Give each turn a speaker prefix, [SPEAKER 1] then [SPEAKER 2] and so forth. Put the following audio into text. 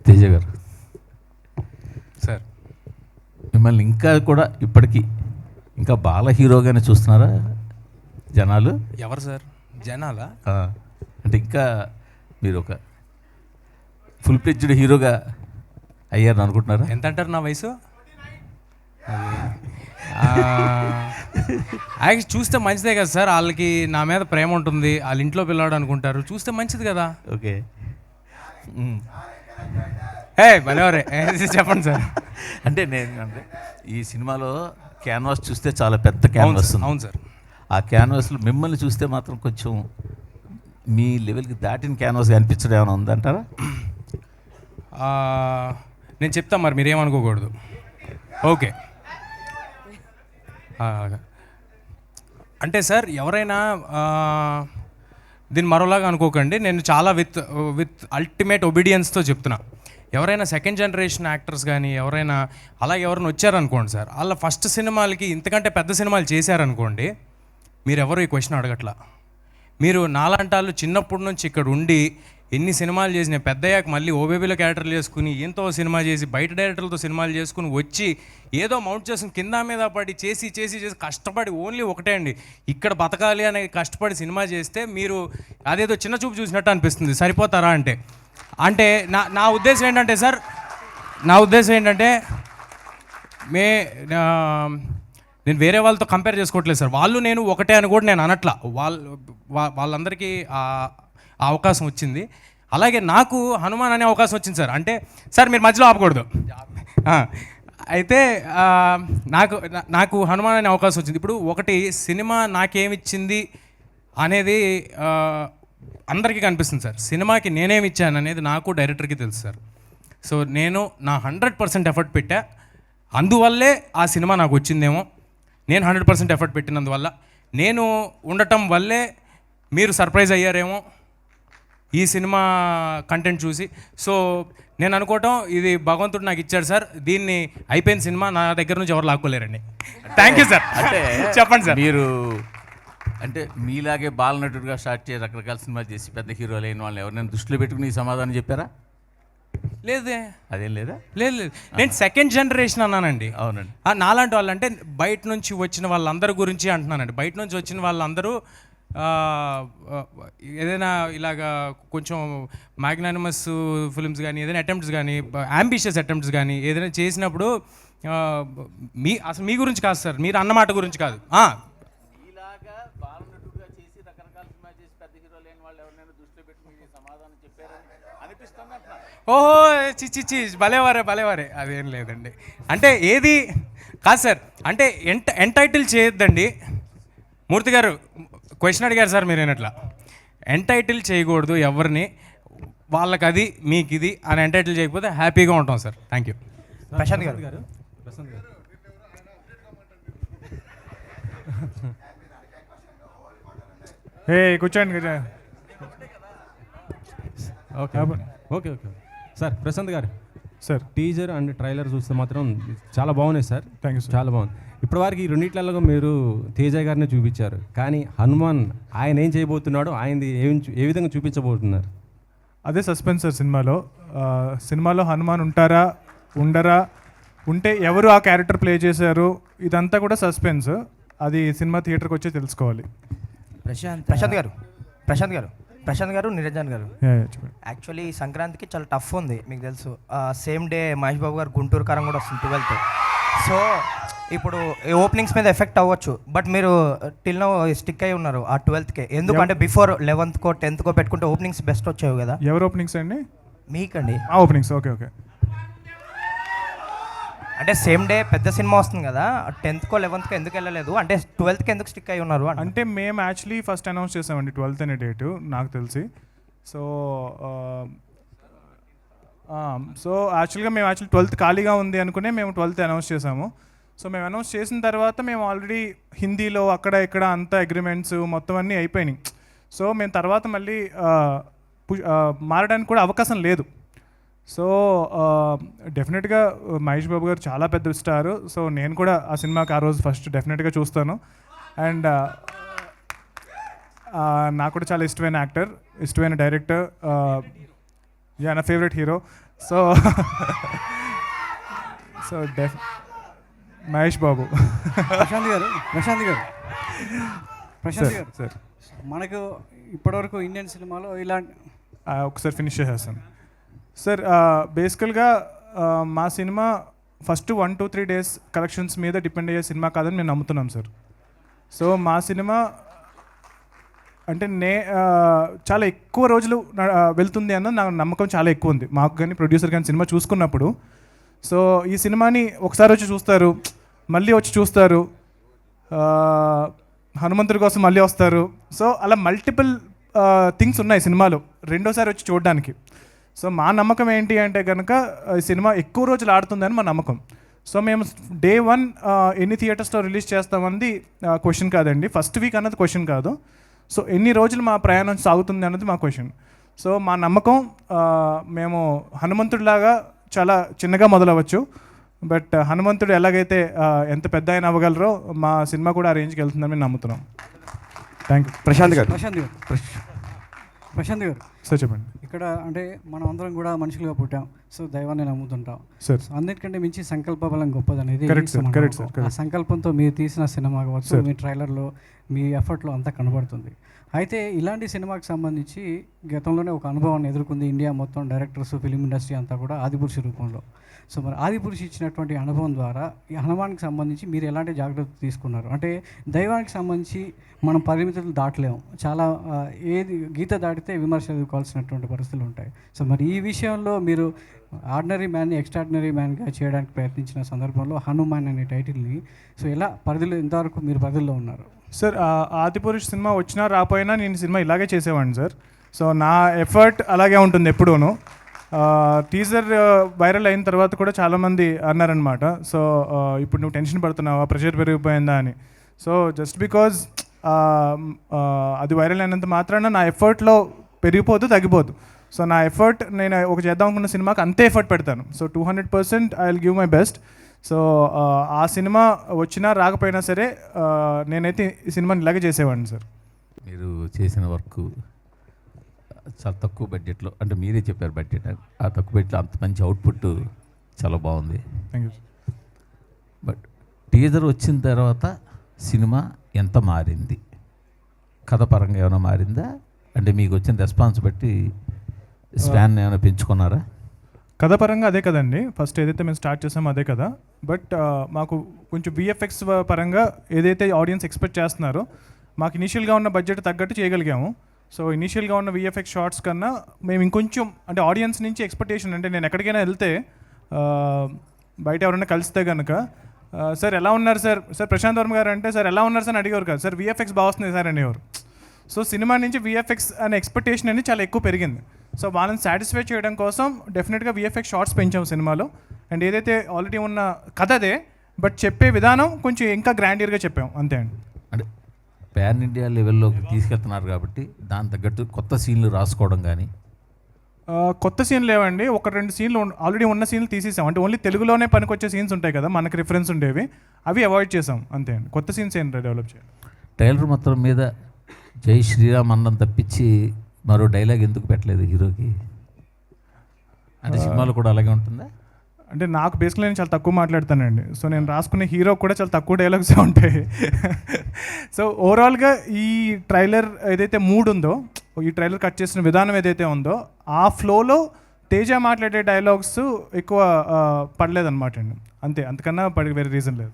[SPEAKER 1] తేజ గారు
[SPEAKER 2] సార్,
[SPEAKER 1] మిమ్మల్ని ఇంకా కూడా ఇప్పటికీ ఇంకా బాల హీరోగానే చూస్తున్నారా జనాలు?
[SPEAKER 2] ఎవరు సార్ జనాలా?
[SPEAKER 1] అంటే ఇంకా మీరు ఒక ఫుల్ ప్లెడ్జ్డ్ హీరోగా అయ్యారని అనుకుంటున్నారా?
[SPEAKER 2] ఎంత అంటారు నా వయసు? యాక్చువల్ చూస్తే మంచిదే కదా సార్, వాళ్ళకి నా మీద ప్రేమ ఉంటుంది, వాళ్ళ ఇంట్లో పిల్లవాడు అనుకుంటారు, చూస్తే మంచిది కదా.
[SPEAKER 1] ఓకే,
[SPEAKER 2] భలేవరే చెప్పండి సార్.
[SPEAKER 1] అంటే అంటే ఈ సినిమాలో క్యాన్వాస్ చూస్తే చాలా పెద్ద క్యాన్వాస్ ఉంది.
[SPEAKER 2] అవును సార్.
[SPEAKER 1] ఆ క్యాన్వాస్లో మిమ్మల్ని చూస్తే మాత్రం కొంచెం మీ లెవెల్కి దాటిన క్యాన్వాస్ అనిపించడం ఏమైనా ఉందంటారా?
[SPEAKER 2] నేను చెప్తా, మరి మీరేమనుకోకూడదు. ఓకే, అంటే సార్ ఎవరైనా దీన్ని మరోలాగా అనుకోకండి, నేను చాలా విత్ అల్టిమేట్ ఒబీడియన్స్తో చెప్తున్నా. ఎవరైనా సెకండ్ జనరేషన్ యాక్టర్స్ కానీ ఎవరైనా అలాగే ఎవరైనా వచ్చారనుకోండి సార్, వాళ్ళ ఫస్ట్ సినిమాలకి ఇంతకంటే పెద్ద సినిమాలు చేశారనుకోండి, మీరు ఎవరు ఈ క్వశ్చన్ అడగట్లా. మీరు నాలాంటి వాళ్ళు చిన్నప్పటి నుంచి ఇక్కడ ఉండి ఎన్ని సినిమాలు చేసిన, పెద్దయ్యాక మళ్ళీ ఓబేబీలో క్యారెక్టర్లు చేసుకుని ఎంతో సినిమా చేసి బయట డైరెక్టర్లతో సినిమాలు చేసుకుని వచ్చి ఏదో మౌంట్ చేసుకుని కింద మీద పడి చేసి చేసి చేసి కష్టపడి ఓన్లీ ఒకటే అండి, ఇక్కడ బతకాలి అనే కష్టపడి సినిమా చేస్తే మీరు అదేదో చిన్న చూపు చూసినట్టు అనిపిస్తుంది. సరిపోతారా అంటే అంటే నా ఉద్దేశం ఏంటంటే సార్, నా ఉద్దేశం ఏంటంటే నేను వేరే వాళ్ళతో కంపేర్ చేసుకోవట్లేదు సార్. వాళ్ళు నేను ఒకటే అని కూడా నేను అనట్లా. వాళ్ళందరికీ ఆ అవకాశం వచ్చింది. అలాగే నాకు హనుమాన్ అనే అవకాశం వచ్చింది సార్. అంటే సార్ మీరు మధ్యలో ఆపకూడదు. అయితే నాకు హనుమాన్ అనే అవకాశం వచ్చింది. ఇప్పుడు ఒకటి సినిమా నాకేమిచ్చింది అనేది అందరికీ కనిపిస్తుంది సార్. సినిమాకి నేనేమి ఇచ్చాను అనేది నాకు డైరెక్టర్కి తెలుసు సార్. సో నేను నా 100% ఎఫర్ట్ పెట్టా, అందువల్లే ఆ సినిమా నాకు వచ్చిందేమో. నేను 100% ఎఫర్ట్ పెట్టినందువల్ల, నేను ఉండటం వల్లే మీరు సర్ప్రైజ్ అయ్యారేమో ఈ సినిమా కంటెంట్ చూసి. సో నేను అనుకోవటం ఇది భగవంతుడు నాకు ఇచ్చాడు సార్, దీన్ని అయిపోయిన సినిమా నా దగ్గర నుంచి ఎవరు లాక్కోలేరండి. Thank you sir.
[SPEAKER 1] అంటే
[SPEAKER 2] చెప్పండి సార్.
[SPEAKER 1] మీరు అంటే మీలాగే బాలనటుడిగా స్టార్ట్ చేసి రకరకాల సినిమాలు చేసి పెద్ద హీరోలు అయిన వాళ్ళని ఎవరైనా దృష్టిలో పెట్టుకుని ఈ సమాధానం చెప్పారా?
[SPEAKER 2] లేదే.
[SPEAKER 1] అదేం లేదా?
[SPEAKER 2] లేదు, నేను సెకండ్ జనరేషన్ అన్నానండి.
[SPEAKER 1] అవునండి.
[SPEAKER 2] నాలాంటి వాళ్ళు అంటే బయట నుంచి వచ్చిన వాళ్ళందరి గురించి అంటున్నానండి. బయట నుంచి వచ్చిన వాళ్ళందరూ ఏదైనా ఇలాగా కొంచెం మ్యాగ్నానిమస్ ఫిల్మ్స్ కానీ ఏదైనా అటెంప్ట్స్ కానీ అంబిషియస్ అటెంప్ట్స్ కానీ ఏదైనా చేసినప్పుడు అసలు మీ గురించి కాదు సార్, మీరు అన్నమాట గురించి కాదు. ఓహో చిచ్చి భలేవారే అదేం లేదండి. అంటే ఏది కాదు సార్, అంటే ఎంటైటిల్ చేయొద్దండి. మూర్తి గారు క్వశ్చన్ అడిగారు సార్, మీరేనట్లా ఎంటైటిల్ చేయకూడదు ఎవరిని. వాళ్ళకి అది మీకు ఇది అని ఎంటైటిల్ చేయకపోతే హ్యాపీగా ఉంటాం sir. Thank you.
[SPEAKER 3] Prashant garu కూర్చోండి.
[SPEAKER 4] Okay okay okay sir. Prashant garu
[SPEAKER 3] sir,
[SPEAKER 4] teaser and trailer చూస్తే మాత్రం చాలా బాగున్నాయి సార్.
[SPEAKER 3] Thank you sir.
[SPEAKER 4] చాలా బాగుంది. ఇప్పటివరకు ఈ రెండిట్లలో మీరు తేజ గారిని చూపించారు, కానీ హనుమాన్ ఆయన ఏం చేయబోతున్నాడో, ఆయనది ఏ విధంగా చూపించబోతున్నారు?
[SPEAKER 3] అదే సస్పెన్స్ సార్. సినిమాలో హనుమాన్ ఉంటారా ఉండరా, ఉంటే ఎవరు ఆ క్యారెక్టర్ ప్లే చేశారు, ఇదంతా కూడా సస్పెన్స్. అది సినిమా థియేటర్కి వచ్చి తెలుసుకోవాలి.
[SPEAKER 5] ప్రశాంత్ గారు నిరంజన్ గారు, యాక్చువల్లీ సంక్రాంతికి చాలా టఫ్ ఉంది, మీకు తెలుసు. సేమ్ డే మహేష్ బాబు గారు గుంటూరు కారం కూడా వస్తుంది 12th. సో ఇప్పుడు ఓపెనింగ్స్ మీద ఎఫెక్ట్ అవ్వచ్చు, బట్ మీరు టిల్ నో స్టిక్ అయి ఉన్నారు ఆ 12th. ఎందుకంటే బిఫోర్ 11th 10th పెట్టుకుంటే ఓపెనింగ్స్ బెస్ట్ వచ్చాయి కదా.
[SPEAKER 3] ఎవరు ఓపెనింగ్స్ అండి?
[SPEAKER 5] మీకండి
[SPEAKER 3] ఓపెనింగ్స్. ఓకే.
[SPEAKER 5] అంటే సేమ్ డే పెద్ద సినిమా వస్తుంది కదా, 10th 11th ఎందుకు వెళ్ళలేదు, అంటే 12th ఎందుకు స్టిక్ అయి ఉన్నారు?
[SPEAKER 3] అంటే మేము యాక్చువల్లీ ఫస్ట్ అనౌన్స్ చేసామండి 12th అనే డేటు, నాకు తెలిసి. సో యాక్చువల్గా మేము 12th ఖాళీగా ఉంది అనుకునే మేము 12th అనౌన్స్ చేసాము. సో మేము అనౌన్స్ చేసిన తర్వాత మేము ఆల్రెడీ హిందీలో అక్కడ ఇక్కడ అంతా అగ్రిమెంట్స్ మొత్తం అన్నీ అయిపోయినాయి. సో మేము తర్వాత మళ్ళీ మారడానికి కూడా అవకాశం లేదు. సో డెఫినెట్గా మహేష్ బాబు గారు చాలా పెద్ద స్టారు. సో నేను కూడా ఆ సినిమాకి ఆ రోజు ఫస్ట్ డెఫినెట్గా చూస్తాను. అండ్ నాకు కూడా చాలా ఇష్టమైన యాక్టర్, ఇష్టమైన డైరెక్టర్, నా favourite hero. So so Mahesh Babu.
[SPEAKER 6] Prashanth garu Prashanth garu
[SPEAKER 3] sir
[SPEAKER 6] మనకు ఇప్పటివరకు ఇండియన్ సినిమాలో ఇలాంటి
[SPEAKER 3] ఒకసారి ఫినిష్ చేసేస్తాను సార్. బేసికల్గా మా సినిమా ఫస్ట్ 1-2-3 డేస్ కలెక్షన్స్ మీద డిపెండ్ అయ్యే సినిమా కాదని మేము నమ్ముతున్నాం సార్. సో మా సినిమా అంటే చాలా ఎక్కువ రోజులు వెళ్తుంది అన్న నా నమ్మకం చాలా ఎక్కువ ఉంది మాకు కానీ ప్రొడ్యూసర్ కానీ సినిమా చూసుకున్నప్పుడు. సో ఈ సినిమాని ఒకసారి వచ్చి చూస్తారు, మళ్ళీ వచ్చి చూస్తారు, హనుమంతుడి కోసం మళ్ళీ వస్తారు. సో అలా మల్టిపుల్ థింగ్స్ ఉన్నాయి సినిమాలో రెండోసారి వచ్చి చూడడానికి. సో మా నమ్మకం ఏంటి అంటే కనుక ఈ సినిమా ఎక్కువ రోజులు ఆడుతుందని మా నమ్మకం. సో మేము డే 1 ఎన్ని థియేటర్స్లో రిలీజ్ చేస్తామన్నది క్వశ్చన్ కాదండి, ఫస్ట్ వీక్ అన్నది క్వశ్చన్ కాదు. సో ఎన్ని రోజులు మా ప్రయాణం సాగుతుంది అన్నది మా క్వశ్చన్. సో మా నమ్మకం మేము హనుమంతుడిలాగా చాలా చిన్నగా మొదలవచ్చు, బట్ హనుమంతుడు ఎలాగైతే ఎంత పెద్ద ఆయన అవ్వగలరో మా సినిమా కూడా ఆ రేంజ్కి వెళ్తుందని మేము నమ్ముతున్నాం. Thank you.
[SPEAKER 6] Prashant garu
[SPEAKER 3] sir చెప్పండి.
[SPEAKER 6] ఇక్కడ అంటే మనం అందరం కూడా మనుషులుగా పుట్టాం, సో దైవాన్ని నమ్ముతుంటాం.
[SPEAKER 3] సార్
[SPEAKER 6] సో అన్నిటికంటే మించి సంకల్ప బలం గొప్పదనేది
[SPEAKER 3] Correct, sir.
[SPEAKER 6] మన
[SPEAKER 3] Correct, sir.
[SPEAKER 6] నమ్మకం. ఆ సంకల్పంతో మీరు తీసిన సినిమా కావచ్చు, మీ ట్రైలర్లో మీ ఎఫర్ట్లో అంతా కనబడుతుంది. అయితే ఇలాంటి సినిమాకి సంబంధించి గతంలోనే ఒక అనుభవాన్ని ఎదుర్కొంది ఇండియా మొత్తం, డైరెక్టర్స్, ఫిలిం ఇండస్ట్రీ అంతా కూడా ఆదిపురుషి రూపంలో. సో మరి ఆదిపురుషి ఇచ్చినటువంటి అనుభవం ద్వారా ఈ హనుమాన్కి సంబంధించి మీరు ఎలాంటి జాగ్రత్తలు తీసుకున్నారు? అంటే దైవానికి సంబంధించి మనం పరిమితులు దాటలేము, చాలా ఏది గీత దాటితే విమర్శ ఎదుర్కోవాల్సినటువంటి పరిస్థితులు ఉంటాయి. సో మరి ఈ విషయంలో మీరు ఆర్డినరీ మ్యాన్ని ఎక్స్ట్రాడినరీ మ్యాన్గా చేయడానికి ప్రయత్నించిన సందర్భంలో హనుమాన్ అనే టైటిల్ని సో ఎలా పరిధిలో ఇంతవరకు మీరు పరిధిలో ఉన్నారు?
[SPEAKER 3] సార్ ఆదిపురుష్ సినిమా వచ్చినా రాపోయినా నేను సినిమా ఇలాగే చేసేవాడిని సార్. సో నా ఎఫర్ట్ అలాగే ఉంటుంది ఎప్పుడూను. టీజర్ వైరల్ అయిన తర్వాత కూడా చాలామంది అన్నారనమాట, సో ఇప్పుడు నువ్వు టెన్షన్ పడుతున్నావా, ప్రెషర్ పెరిగిపోయిందా అని. సో జస్ట్ బికాజ్ అది వైరల్ అయినంత మాత్రాన నా ఎఫర్ట్లో పెరిగిపోదు, తగ్గిపోదు. సో నా ఎఫర్ట్ నేను ఒక చేద్దాం అనుకున్న సినిమాకి అంతే ఎఫర్ట్ పెడతాను. So 200% I will give my best. So ఆ సినిమా వచ్చినా రాకపోయినా సరే నేనైతే ఈ సినిమాని ఇలాగే చేసేవాడిని సార్.
[SPEAKER 1] మీరు చేసిన వర్క్ చాలా తక్కువ బడ్జెట్లో, అంటే మీరే చెప్పారు బడ్జెట్, ఆ తక్కువ బడ్జెట్లో అంత మంచి అవుట్పుట్ చాలా బాగుంది.
[SPEAKER 3] Thank you.
[SPEAKER 1] బట్ టీజర్ వచ్చిన తర్వాత సినిమా ఎంత మారింది? కథ పరంగా ఏమైనా మారిందా? అంటే మీకు వచ్చిన రెస్పాన్స్ బట్టి స్పాన్ ఏమైనా పెంచుకున్నారా?
[SPEAKER 3] కథ పరంగా అదే కదండి, ఫస్ట్ ఏదైతే మేము స్టార్ట్ చేసామో అదే కదా. బట్ మాకు కొంచెం విఎఫ్ఎక్స్ పరంగా ఏదైతే ఆడియన్స్ ఎక్స్పెక్ట్ చేస్తున్నారో మాకు ఇనీషియల్గా ఉన్న బడ్జెట్ తగ్గట్టు చేయగలిగాము. సో ఇనీషియల్గా ఉన్న విఎఫ్ఎక్స్ షార్ట్స్ కన్నా మేము ఇంకొంచెం అంటే ఆడియన్స్ నుంచి ఎక్స్పెక్టేషన్, అంటే నేను ఎక్కడికైనా వెళ్తే బయట ఎవరైనా కలిస్తే కనుక సార్ ఎలా ఉన్నారు సార్, సార్ ప్రశాంత్ వర్మ గారు అంటే సార్ ఎలా ఉన్నారు సార్ అని అడిగేవారు కాదు, సార్ విఎఫ్ఎక్స్ బాగా వస్తుంది సార్ అనేవారు. సో సినిమా నుంచి విఎఫ్ఎక్స్ అనే ఎక్స్పెక్టేషన్ అనేది చాలా ఎక్కువ పెరిగింది. సో వాళ్ళని సాటిస్ఫై చేయడం కోసం డెఫినెట్గా విఎఫ్ఎక్స్ షార్ట్స్ పెంచాము సినిమాలో. అండ్ ఏదైతే ఆల్రెడీ ఉన్న కథ అదే, బట్ చెప్పే విధానం కొంచెం ఇంకా గ్రాండియర్గా చెప్పాం అంతే అండి.
[SPEAKER 1] అంటే పాన్ ఇండియా లెవెల్లోకి తీసుకెళ్తున్నారు కాబట్టి దాని తగ్గట్టు కొత్త సీన్లు రాసుకోవడం కానీ?
[SPEAKER 3] కొత్త సీన్లు లేవండి, 1-2 సీన్లు ఆల్రెడీ ఉన్న సీన్లు తీసేసాం. అంటే ఓన్లీ తెలుగులోనే పనికొచ్చే సీన్స్ ఉంటాయి కదా మనకి రిఫరెన్స్ ఉండేవి, అవి అవాయిడ్ చేసాం అంతే అండి. కొత్త సీన్స్ ఏం డెవలప్ చేయాలి.
[SPEAKER 1] ట్రైలర్ మొత్తం మీద జై శ్రీరామ్ అన్నం తప్పించి మరో డైలాగ్ ఎందుకు పెట్టలేదు హీరోకి? అంటే సినిమాలో కూడా అలాగే ఉంటుందా?
[SPEAKER 3] అంటే నాకు బేసిక్గా నేను చాలా తక్కువ మాట్లాడతానండి. సో నేను రాసుకునే హీరో కూడా చాలా తక్కువ డైలాగ్సే ఉంటాయి. సో ఓవరాల్గా ఈ ట్రైలర్ ఏదైతే మూడ్ ఉందో, ఈ ట్రైలర్ కట్ చేసిన విధానం ఏదైతే ఉందో ఆ ఫ్లోలో తేజ మాట్లాడే డైలాగ్స్ ఎక్కువ పడలేదన్నమాట అండి, అంతే. అంతకన్నా వేరే రీజన్ లేదు.